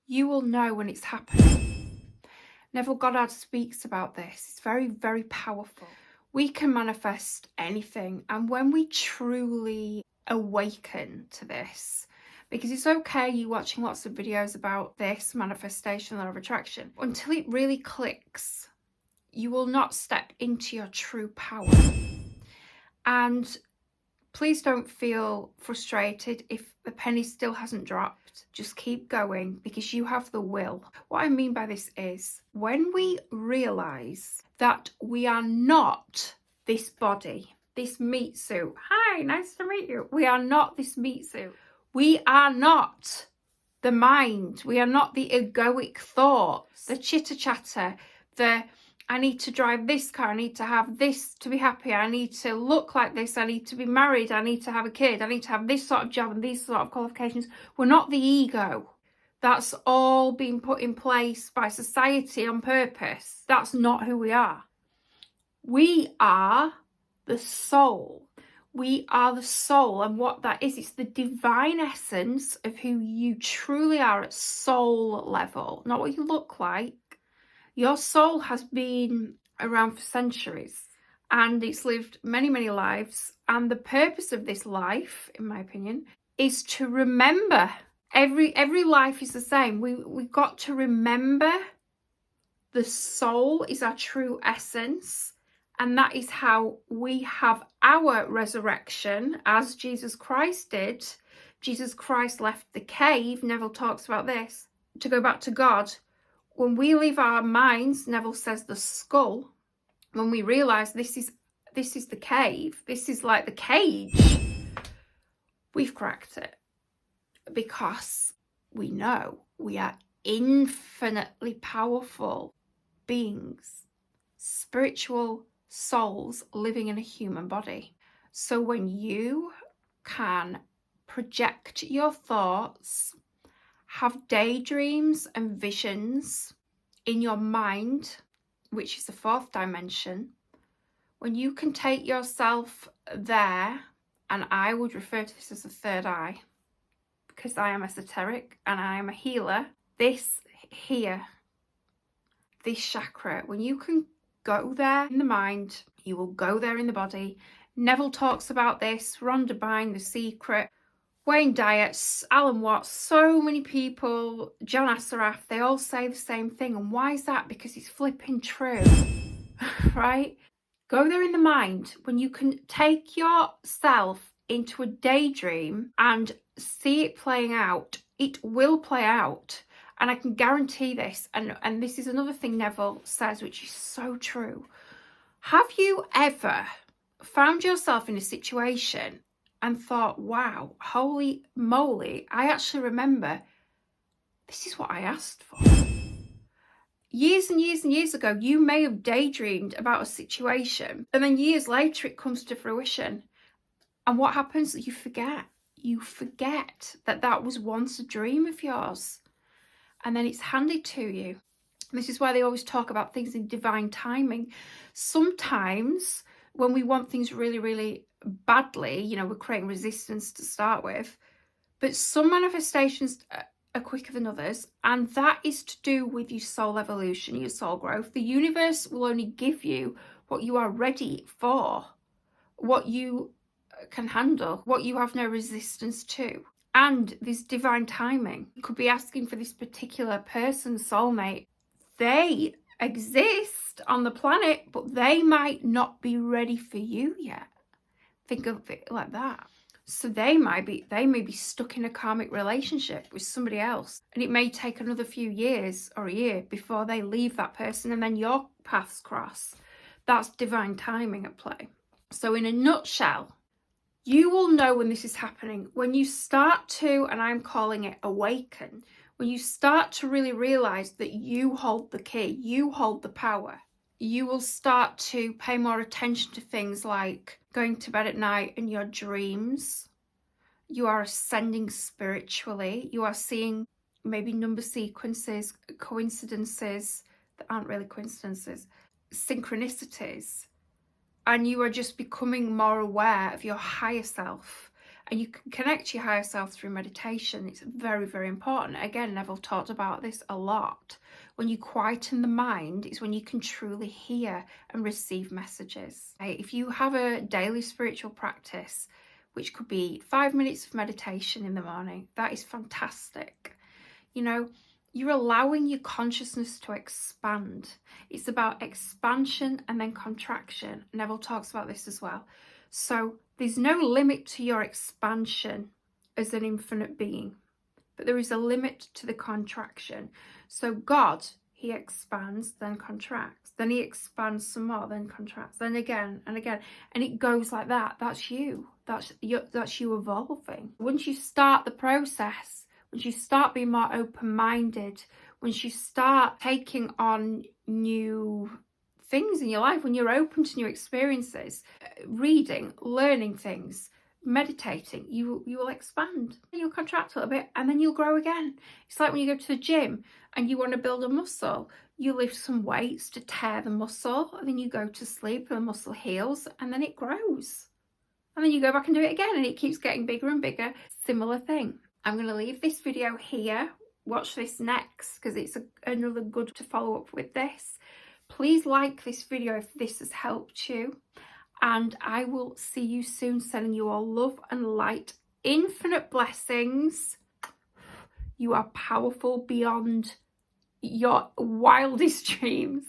You will know when it's happening. Neville Goddard speaks about this. It's very, very powerful. We can manifest anything, and when we truly awaken to this, because it's okay you watching lots of videos about this manifestation, law of attraction, until it really clicks, you will not step into your true power. And please don't feel frustrated if the penny still hasn't dropped. Just keep going, because you have the will. What I mean by this is, when we realize that we are not this body, this meat suit. Hi, nice to meet you. We are not this meat suit. We are not the mind. We are not the egoic thoughts, the chitter chatter, the I need to drive this car, I need to have this to be happy, I need to look like this, I need to be married, I need to have a kid, I need to have this sort of job and these sort of qualifications. We're not the ego. That's all been put in place by society on purpose. That's not who we are. We are the soul. We are the soul, and what that is, it's the divine essence of who you truly are at soul level, not what you look like. Your soul has been around for centuries, and it's lived many, many lives. And the purpose of this life, in my opinion, is to remember. Every life is the same. We've got to remember the soul is our true essence. And that is how we have our resurrection, as Jesus Christ did. Jesus Christ left the cave. Neville talks about this, to go back to God. When we leave our minds, Neville says the skull, when we realise this is the cave, this is like the cage, we've cracked it. Because we know we are infinitely powerful beings, spiritual souls living in a human body. So when you can project your thoughts, have daydreams and visions in your mind, which is the fourth dimension, when you can take yourself there, and I would refer to this as the third eye, because I am esoteric and I am a healer, this here, this chakra, when you can go there in the mind, you will go there in the body. Neville talks about this, Rhonda Byrne, The Secret, Wayne Dyer, Alan Watts, so many people, John Assaraf, they all say the same thing. And why is that? Because it's flipping true, right? Go there in the mind. When you can take yourself into a daydream and see it playing out, it will play out. And I can guarantee this. And this is another thing Neville says, which is so true. Have you ever found yourself in a situation and thought, wow, holy moly, I actually remember this is what I asked for? Years and years and years ago, you may have daydreamed about a situation, and then years later it comes to fruition. And what happens? You forget. You forget that that was once a dream of yours. And then it's handed to you. This is why they always talk about things in divine timing. Sometimes when we want things really, really badly, we're creating resistance to start with, but some manifestations are quicker than others, and that is to do with your soul evolution, your soul growth. The universe will only give you what you are ready for, what you can handle, what you have no resistance to. And this divine timing, you could be asking for this particular person's soulmate. They exist on the planet, but they might not be ready for you yet. Think of it like that. So they may be stuck in a karmic relationship with somebody else, and it may take another few years or a year before they leave that person, and then your paths cross. That's divine timing at play. So in a nutshell, you will know when this is happening when you start to, and I'm calling it awaken, when you start to really realize that you hold the key, you hold the power. You will start to pay more attention to things like going to bed at night and your dreams. You are ascending spiritually. You are seeing maybe number sequences, coincidences that aren't really coincidences, synchronicities. And you are just becoming more aware of your higher self. And you can connect to your higher self through meditation. It's very, very important. Again, Neville talked about this a lot. When you quieten the mind, it's when you can truly hear and receive messages. If you have a daily spiritual practice, which could be 5 minutes of meditation in the morning, that is fantastic. You know, you're allowing your consciousness to expand. It's about expansion and then contraction. Neville talks about this as well. So there's no limit to your expansion as an infinite being, but there is a limit to the contraction. So God, he expands, then contracts, then he expands some more, then contracts, then again and again, and it goes like that. That's you. That's you evolving. Once you start the process, once you start being more open-minded, once you start taking on new things in your life, when you're open to new experiences, reading, learning things, meditating, you will expand. You'll contract a little bit and then you'll grow again. It's like when you go to the gym and you want to build a muscle, you lift some weights to tear the muscle, and then you go to sleep and the muscle heals and then it grows. And then you go back and do it again and it keeps getting bigger and bigger. Similar thing. I'm going to leave this video here. Watch this next because it's another good to follow up with this. Please like this video if this has helped you. And I will see you soon, sending you all love and light. Infinite blessings. You are powerful beyond your wildest dreams.